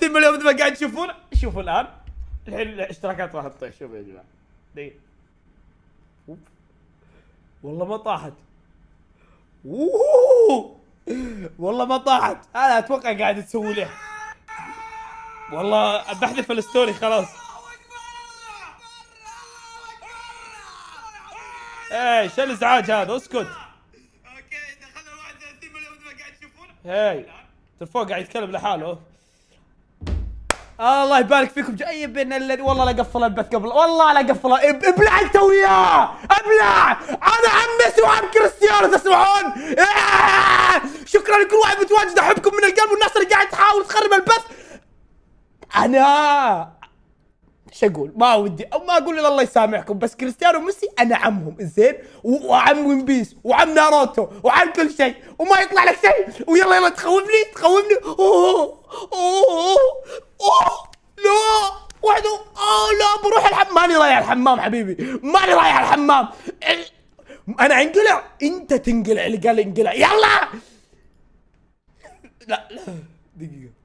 30 مليون مثل ما قاعد تشوفون. شوفوا الان الحين الاشتراكات راح تطيح. شوفوا يا جماعه دقيقه. والله ما طاحت. والله ما طاحت. انا اتوقع قاعد تسوي لي. والله بحذف الستوري خلاص. ايه شو الازعاج هذا؟ اسكت. اوكي دخلنا 31 مليون مثل ما قاعد تشوفون. هاي تلفون قاعد يتكلم لحاله. الله يبارك فيكم جايبنا الذي والله لا قفل البث قبل. والله لا قفل. ابلع انت وياه. ابلع. انا عم ميسي وعم كريستيانو تسمعون. شكرا لكل واحد متواجد. احبكم من القلب والناس اللي قاعد تحاول تخرب البث. انا ايش اقول؟ ما ودي او ما اقول الا الله يسامحكم، بس كريستيانو وميسي انا عمهم زين، وعم ون بيس وعم ناروتو وعم كل شيء، وما يطلع لك شيء ويلا يلا تخوفني. لا وحده. لا بروح الحمام. ماني رايح الحمام حبيبي، ماني رايح الحمام. انا انقلع انت تنقلع. اللي قال انقلع يلا. لا دقيقة